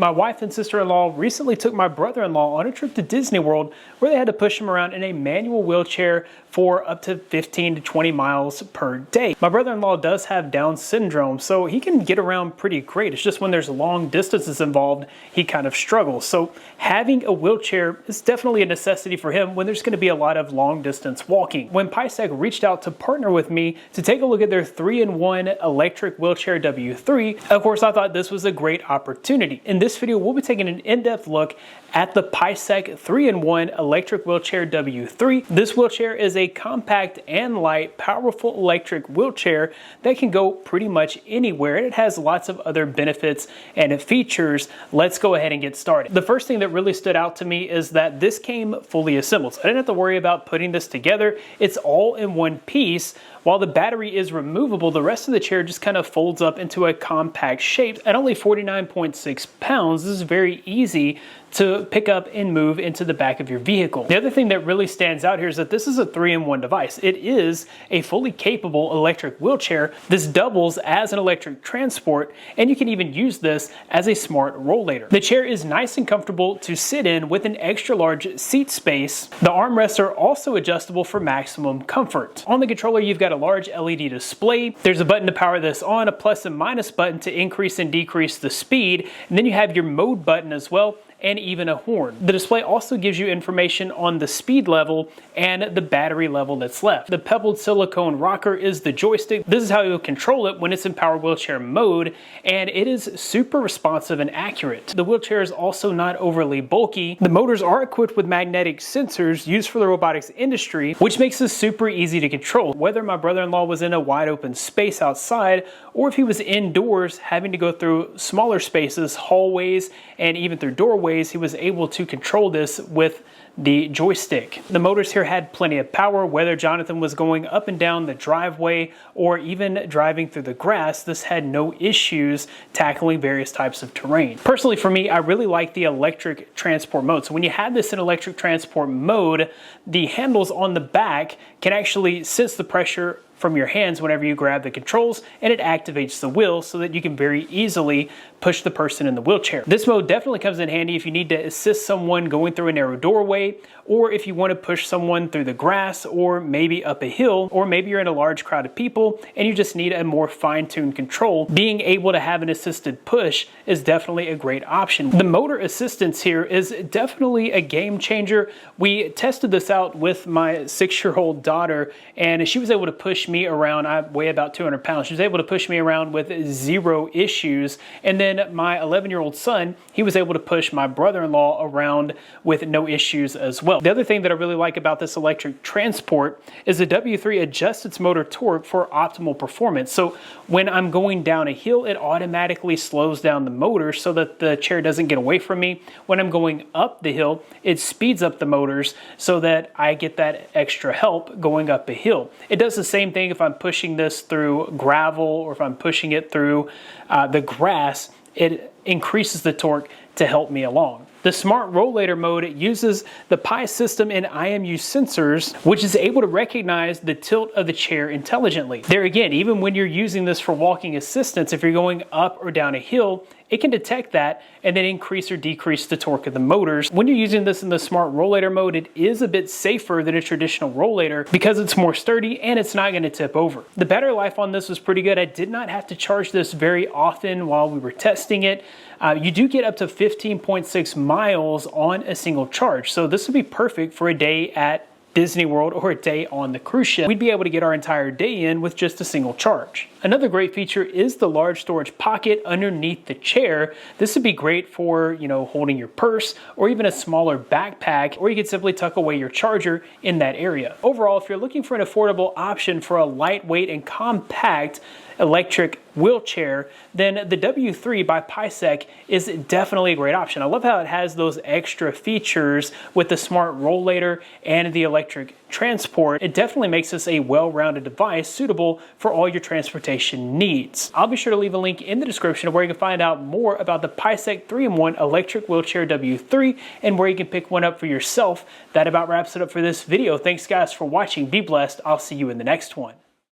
My wife and sister-in-law recently took my brother-in-law on a trip to Disney World where they had to push him around in a manual wheelchair for up to 15 to 20 miles per day. My brother-in-law does have Down syndrome, so he can get around pretty great. It's just when there's long distances involved, he kind of struggles. So having a wheelchair is definitely a necessity for him when there's going to be a lot of long distance walking. When Paiseec reached out to partner with me to take a look at their 3-in-1 electric wheelchair W3, of course I thought this was a great opportunity. In this video, we'll be taking an in-depth look at the Paiseec 3-in-1 electric wheelchair W3. This wheelchair is a compact and light, powerful electric wheelchair that can go pretty much anywhere. It has lots of other benefits and features. Let's go ahead and get started. The first thing that really stood out to me is that this came fully assembled. So I didn't have to worry about putting this together. It's all in one piece. While the battery is removable, the rest of the chair just kind of folds up into a compact shape. At only 49.6 pounds, this is very easy to pick up and move into the back of your vehicle. The other thing that really stands out here is that this is a 3-in-1 device. It is a fully capable electric wheelchair. This doubles as an electric transport, and you can even use this as a smart rollator. The chair is nice and comfortable to sit in with an extra large seat space. The armrests are also adjustable for maximum comfort. On the controller, you've got a large LED display. There's a button to power this on, a plus and minus button to increase and decrease the speed, and then you have your mode button as well, and even a horn. The display also gives you information on the speed level and the battery level that's left. The pebbled silicone rocker is the joystick. This is how you'll control it when it's in power wheelchair mode, and it is super responsive and accurate. The wheelchair is also not overly bulky. The motors are equipped with magnetic sensors used for the robotics industry, which makes this super easy to control. Whether my brother-in-law was in a wide open space outside, or if he was indoors having to go through smaller spaces, hallways, and even through doorways, he was able to control this with the joystick. The motors here had plenty of power. Whether Jonathan was going up and down the driveway or even driving through the grass, this had no issues tackling various types of terrain. Personally, for me, I really like the electric transport mode. So when you have this in electric transport mode, the handles on the back can actually sense the pressure from your hands whenever you grab the controls, and it activates the wheel so that you can very easily push the person in the wheelchair. This mode definitely comes in handy if you need to assist someone going through a narrow doorway, or if you want to push someone through the grass, or maybe up a hill, or maybe you're in a large crowd of people and you just need a more fine-tuned control. Being able to have an assisted push is definitely a great option. The motor assistance here is definitely a game changer. We tested this out with my 6-year-old daughter, and she was able to push me around. I weigh about 200 pounds. She was able to push me around with zero issues. And then my 11-year-old son, he was able to push my brother-in-law around with no issues as well. The other thing that I really like about this electric transport is the W3 adjusts its motor torque for optimal performance. So when I'm going down a hill, it automatically slows down the motor so that the chair doesn't get away from me. When I'm going up the hill, it speeds up the motors so that I get that extra help going up a hill. It does the same thing if I'm pushing this through gravel or if I'm pushing it through the grass. It increases the torque to help me along. The Smart Rollator mode uses the Pi system and IMU sensors, which is able to recognize the tilt of the chair intelligently. There again, even when you're using this for walking assistance, if you're going up or down a hill, it can detect that and then increase or decrease the torque of the motors. When you're using this in the Smart Rollator mode, it is a bit safer than a traditional rollator because it's more sturdy and it's not going to tip over. The battery life on this was pretty good. I did not have to charge this very often while we were testing it. You do get up to 15.6 miles on a single charge. So this would be perfect for a day at Disney World or a day on the cruise ship. We'd be able to get our entire day in with just a single charge. Another great feature is the large storage pocket underneath the chair. This would be great for, holding your purse or even a smaller backpack, or you could simply tuck away your charger in that area. Overall, if you're looking for an affordable option for a lightweight and compact electric wheelchair, then the W3 by Paiseec is definitely a great option. I love how it has those extra features with the Smart Rollator and the electric transport. It definitely makes this a well-rounded device suitable for all your transportation needs. I'll be sure to leave a link in the description of where you can find out more about the Paiseec 3-in-1 electric wheelchair W3 and where you can pick one up for yourself. That about wraps it up for this video. Thanks guys for watching. Be blessed. I'll see you in the next one.